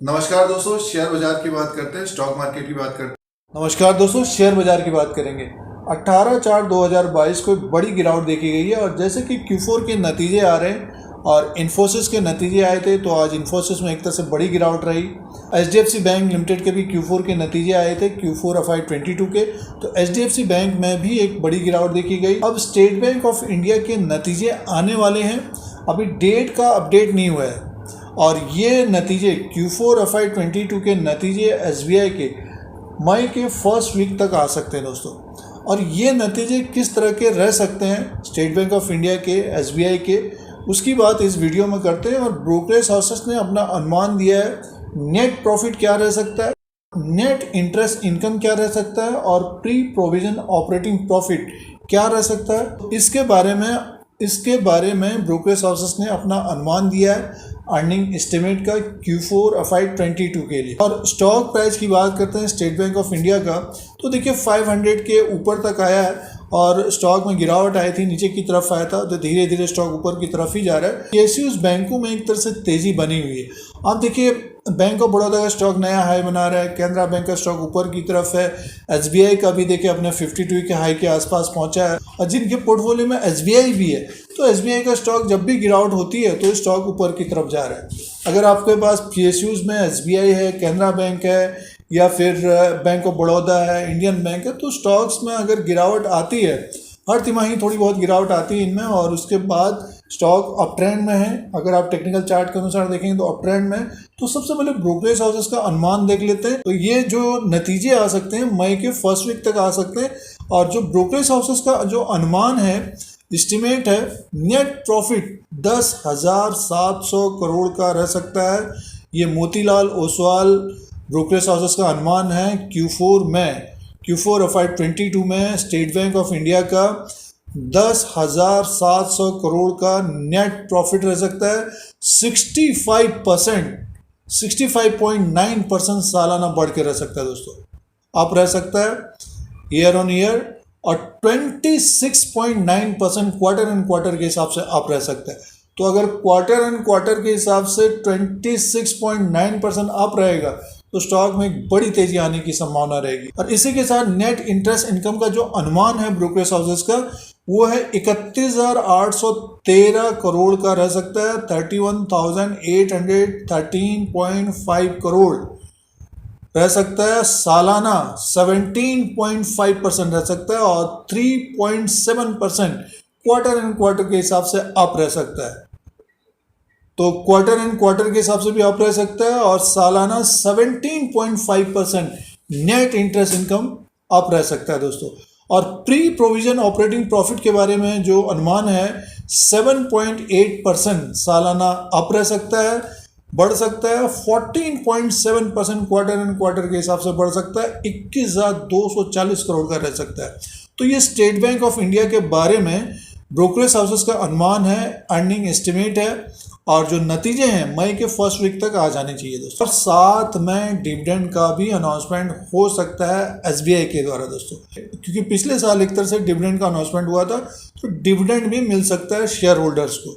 नमस्कार दोस्तों, शेयर बाजार की बात करते हैं, स्टॉक मार्केट की बात करते हैं। नमस्कार दोस्तों, शेयर बाजार की बात करेंगे। 18/4/2022 को बड़ी गिरावट देखी गई है और जैसे कि Q4 के नतीजे आ रहे हैं और इन्फोसिस के नतीजे आए थे तो आज इन्फोसिस में एक तरह से बड़ी गिरावट रही। HDFC बैंक लिमिटेड के भी Q4 के नतीजे आए थे, Q4 FY22 के, तो HDFC बैंक में भी एक बड़ी गिरावट देखी गई। अब स्टेट बैंक ऑफ इंडिया के नतीजे आने वाले हैं, अभी डेट का अपडेट नहीं हुआ है और ये नतीजे Q4 FY22 के नतीजे SBI के मई के फर्स्ट वीक तक आ सकते हैं दोस्तों। और ये नतीजे किस तरह के रह सकते हैं स्टेट बैंक ऑफ इंडिया के, SBI के, उसकी बात इस वीडियो में करते हैं। और ब्रोकरेज हाउसेस ने अपना अनुमान दिया है, नेट प्रॉफिट क्या रह सकता है, नेट इंटरेस्ट इनकम क्या रह सकता है और प्री प्रोविजन ऑपरेटिंग प्रॉफिट क्या रह सकता है। इसके बारे में ब्रोकरेज हाउसेस ने अपना अनुमान दिया है अर्निंग एस्टिमेट का Q4 FY22 के लिए। और स्टॉक प्राइस की बात करते हैं स्टेट बैंक ऑफ इंडिया का, तो देखिए 500 के ऊपर तक आया है और स्टॉक में गिरावट आई थी, नीचे की तरफ आया था, तो धीरे धीरे स्टॉक ऊपर की तरफ ही जा रहा है। PSUs बैंकों में एक तरह से तेजी बनी हुई है। आप देखिए बैंक ऑफ बड़ौदा का स्टॉक नया हाई बना रहा है, कैनरा बैंक का स्टॉक ऊपर की तरफ है, SBI का भी देखिए अपने 52 के हाई के आसपास पहुंचा है और जिनके पोर्टफोलियो में SBI भी है, तो SBI का स्टॉक जब भी गिरावट होती है तो स्टॉक ऊपर की तरफ जा रहा है। अगर आपके पास PSUs में SBI है, कैनरा बैंक है या फिर बैंक ऑफ बड़ौदा है, इंडियन बैंक है, तो स्टॉक्स में अगर गिरावट आती है, हर तिमाही थोड़ी बहुत गिरावट आती है इनमें और उसके बाद स्टॉक अप ट्रेंड में है। अगर आप टेक्निकल चार्ट के अनुसार देखेंगे तो अप ट्रेंड में, तो सबसे पहले ब्रोकरेज हाउसेस का अनुमान देख लेते हैं। तो ये जो नतीजे आ सकते हैं मई के फर्स्ट वीक तक आ सकते हैं और जो ब्रोकरेज हाउसेस का जो अनुमान है, एस्टिमेट है, नेट प्रॉफिट 10,700 करोड़ का रह सकता है। ये मोतीलाल ओसवाल ब्रोकरेज हाउसेस का अनुमान है Q4 FY22 में स्टेट बैंक ऑफ इंडिया का 10,700 करोड़ का नेट प्रॉफिट रह सकता है। 65.9% सालाना बढ़ के रह सकता है दोस्तों, आप रह सकता है ईयर ऑन ईयर, और 26.9% क्वार्टर एंड क्वार्टर के हिसाब से आप रह सकते हैं। तो अगर क्वार्टर एंड क्वार्टर के हिसाब से 26.9% अप रहेगा तो स्टॉक में एक बड़ी तेजी आने की संभावना रहेगी। और इसी के साथ नेट इंटरेस्ट इनकम का जो अनुमान है ब्रोकरेज हाउसेस का, वो है 31,813 करोड़ का रह सकता है। 31,813.5 करोड़ रह सकता है। सालाना 17.5% रह सकता है और 3.7% क्वार्टर एंड क्वार्टर के हिसाब से अप रह सकता है। तो क्वार्टर एंड क्वार्टर के हिसाब से भी अप रह सकता है और सालाना 17.5% नेट इंटरेस्ट इनकम अप रह सकता है दोस्तों। और प्री प्रोविजन ऑपरेटिंग प्रॉफिट के बारे में जो अनुमान है 7.8% सालाना अप रह सकता है, बढ़ सकता है। 14.7% क्वार्टर एंड क्वार्टर के हिसाब से बढ़ सकता है। 21,240 करोड़ का रह सकता है। तो ये स्टेट बैंक ऑफ इंडिया के बारे में ब्रोकरेज हाउसेस का अनुमान है, अर्निंग एस्टिमेट है और जो नतीजे हैं मई के फर्स्ट वीक तक आ जाने चाहिए दोस्तों। और साथ में डिविडेंड का भी अनाउंसमेंट हो सकता है SBI के द्वारा दोस्तों, क्योंकि पिछले साल एक तरह से डिविडेंड का अनाउंसमेंट हुआ था, तो डिविडेंड भी मिल सकता है शेयर होल्डर्स को।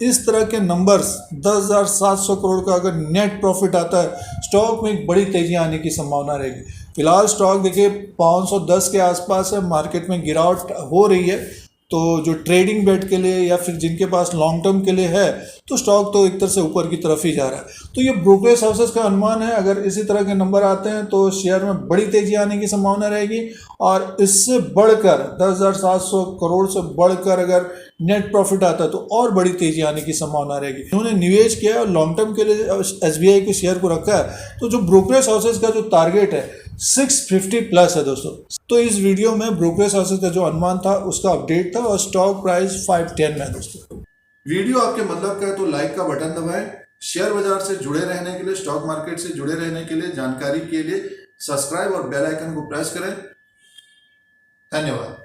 इस तरह के नंबर्स 10,700 करोड़ का अगर नेट प्रॉफिट आता है, स्टॉक में एक बड़ी तेजी आने की संभावना रहेगी। फिलहाल स्टॉक देखिए 510 के आसपास है, मार्केट में गिरावट हो रही है। तो जो ट्रेडिंग बेट के लिए या फिर जिनके पास लॉन्ग टर्म के लिए है, तो स्टॉक तो एक तरह से ऊपर की तरफ ही जा रहा है। तो ये ब्रोकरेज हाउसेस का अनुमान है, अगर इसी तरह के नंबर आते हैं तो शेयर में बड़ी तेजी आने की संभावना रहेगी। और इससे बढ़कर 10,700 करोड़ से बढ़कर अगर नेट प्रॉफिट आता है तो और बड़ी तेजी आने की संभावना रहेगी। उन्होंने निवेश किया और लॉन्ग टर्म के लिए SBI के शेयर को रखा है, तो जो ब्रोकरेज हाउसेस का जो टारगेट है 650 प्लस है दोस्तों। तो इस वीडियो में ब्रोकरेज हाउसेस का जो अनुमान था उसका अपडेट था और स्टॉक प्राइस 510 में दोस्तों। वीडियो आपके मतलब का है तो लाइक का बटन दबाएं। शेयर बाजार से जुड़े रहने के लिए, स्टॉक मार्केट से जुड़े रहने के लिए, जानकारी के लिए सब्सक्राइब और बेल आइकन को प्रेस करें। धन्यवाद।